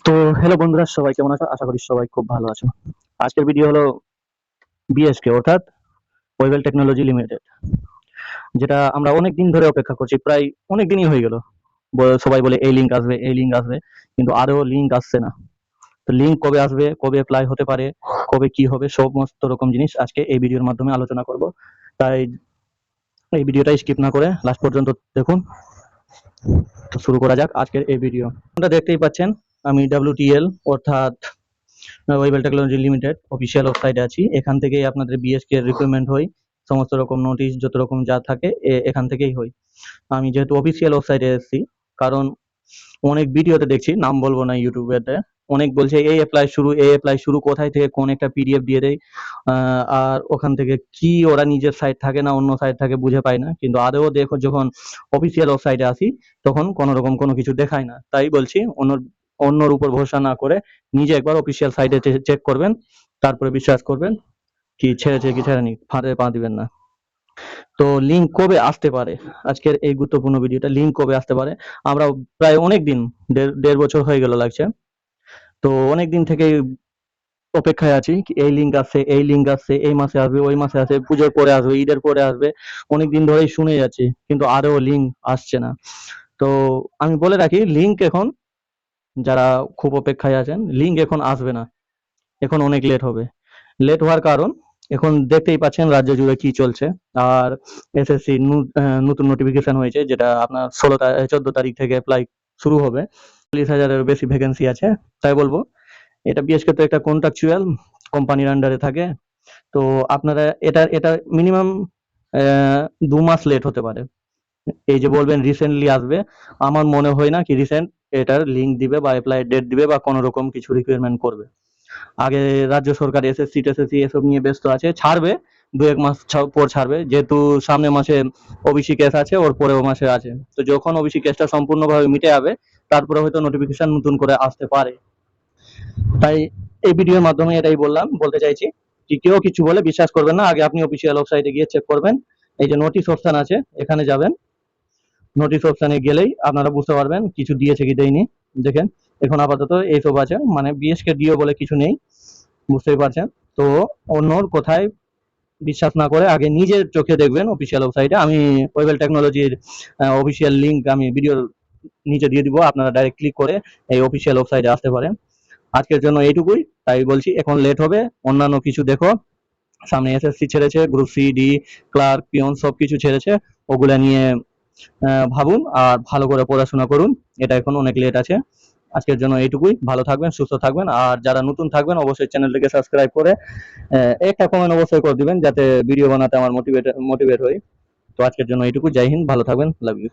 তো হ্যালো বন্ধুরা, সবাই কেমন আছো? আশা করি সবাই খুব ভালো আছো। আজকের ভিডিও হলো বিএসকে অর্থাৎ ওয়েবেল টেকনোলজি লিমিটেড, যেটা আমরা অনেক দিন ধরে অপেক্ষা করছি, প্রায় অনেক দিনই হয়ে গেল। সবাই বলে এই লিঙ্ক আসবে, এই লিঙ্ক আসবে, কিন্তু আরও লিঙ্ক আসছে না। তো লিঙ্ক কবে আসবে, কবে অ্যাপ্লাই হতে পারে, কবে কি হবে, সমস্ত রকম জিনিস আজকে এই ভিডিওর মাধ্যমে আলোচনা করব। তাই এই ভিডিওটা স্কিপ না করে লাস্ট পর্যন্ত দেখুন। তো শুরু করা যাক আজকের এই ভিডিও। আপনারা দেখতেই পাচ্ছেন আমি WTL অর্থাৎ ওয়েবেল টেকনোলজি লিমিটেড অফিসিয়াল ওয়েবসাইটে আছি। এখান থেকেই আপনাদের বিএসকে এর রিক্রুটমেন্ট হয়, সমস্ত রকম নোটিশ যত রকম যা থাকে এখান থেকেই হয়। আমি যেহেতু অফিসিয়াল ওয়েবসাইটে এসেছি, কারণ অনেক ভিডিওতে দেখছি, নাম বলবো না, ইউটিউবেতে অনেক বলছে এই অ্যাপ্লাই শুরু, এই অ্যাপ্লাই শুরু, কোথায় থেকে কোন একটা পিডিএফ দিয়ে দেয়, আর ওখান থেকে কি ওরা নিজের সাইট থাকে না অন্য সাইট থাকে বুঝে পায় না। কিন্তু আদৌ দেখো যখন অফিসিয়াল ওয়েবসাইটে আসি তখন কোনো রকম কোনো কিছু দেখায় না। তাই বলছি অন্যর উপর ভরসা না করে নিজে একবার অফিসিয়াল সাইটে চেক করবেন, তারপরে বিশ্বাস করবেন কি ছেড়েছে কি ছেড়েনি, ফাঁদে পা দিবেন না। তো লিঙ্ক কবে আসতে পারে, আজকের এই গুরুত্বপূর্ণ ভিডিওটা, লিঙ্ক কবে আসতে পারে। আমরা প্রায় অনেক দিন, দেড় বছর হয়ে গেল লাগছে, তো অনেক দিন থেকে অপেক্ষায় আছি এই লিঙ্ক আসছে, এই লিঙ্ক আসছে, এই মাসে আসবে, ওই মাসে আসবে, পুজোর পরে আসবে, ঈদের পরে আসবে, অনেক দিন ধরেই শুনে যাচ্ছি, কিন্তু আরও লিঙ্ক আসছে না। তো আমি বলে রাখি, লিঙ্ক এখন, যারা খুব অপেক্ষায় আছেন, লিঙ্ক এখন আসবে না, এখন অনেক লেট হবে। লেট হওয়ার কারণ এখন দেখতেই পাচ্ছেন রাজ্য জুড়ে কি চলছে। আর এসএসসি নতুন নোটিফিকেশন হয়েছে, যেটা আপনার 14 তারিখ থেকে অ্যাপ্লাই শুরু হবে। 40,000-এর বেশি ভ্যাকেন্সি আছে। তাই বলবো, এটা বিএসকে তো একটা কন্ট্রাকচুয়াল কোম্পানির আন্ডারে থাকে। তো আপনারা এটা এটা মিনিমাম 2 মাস লেট হতে পারে। এই যে বলবেন রিসেন্টলি আসবে, আমার মনে হয় না কি রিসেন্ট এটার লিঙ্ক দিবে বা অ্যাপ্লাই ডেট দিবে বা কোনো রকম কিছু রিকোয়ারমেন্ট করবে। আগে রাজ্য সরকার এসএসসি টেসএসসি এসব নিয়ে ব্যস্ত আছে, ছাড়বে 2-1 মাস পর ছাড়বে, যেহেতু সামনে মাসে ওবিসি কেস আছে, ওর পরেও মাসে আছে। তো যখন ওবিসি কেসটা সম্পূর্ণভাবে মিটে যাবে তারপরে হয়তো নোটিফিকেশন নতুন করে আসতে পারে। তাই এই ভিডিওর মাধ্যমে এটাই বলতে চাইছি যে কেউ কিছু বলে বিশ্বাস করবেন না, আগে আপনি অফিসিয়াল ওয়েবসাইটে গিয়ে চেক করবেন। এই যে নোটিশ অপশন আছে, এখানে যাবেন, নোটিশ অপশনে গেলেই আপনারা বুঝতে পারবেন কিছু দিয়েছে কি দেয়নি। দেখেন এখন আপাতত এইসব আছে, মানে বিএসকে ডিও বলে কিছু নেই, বুঝতেই পারছেন। তো অন্যর কোথায় বিশ্বাস না করে আগে নিজের চোখে দেখবেন অফিসিয়াল ওয়েবসাইটে। আমি ওয়েবেল টেকনোলজির অফিসিয়াল লিঙ্ক আমি ভিডিওর নিচে দিয়ে দিব, আপনারা ডাইরেক্ট ক্লিক করে এই অফিসিয়াল ওয়েবসাইটে আসতে পারেন। আজকের জন্য এইটুকুই, তাই বলছি এখন লেট হবে, অন্যান্য কিছু দেখো, সামনে এসএসসি ছেড়েছে, group C D, clerk peon সবকিছু ছেড়েছে, ওগুলা নিয়ে ভাবুন আর ভালো করে পড়াশোনা করুন, এটা এখন অনেক লেট আছে। আজকের জন্য এইটুকুই, ভালো থাকবেন, সুস্থ থাকবেন, আর যারা নতুন থাকবেন অবশ্যই চ্যানেলটিকে সাবস্ক্রাইব করে একটা কমেন্ট অবশ্যই করে দিবেন, যাতে ভিডিও বানাতে আমার মোটিভেট হই। তো আজকের জন্য এইটুকু, জয় হিন্দ, ভালো থাকবেন, লাভ ইউ।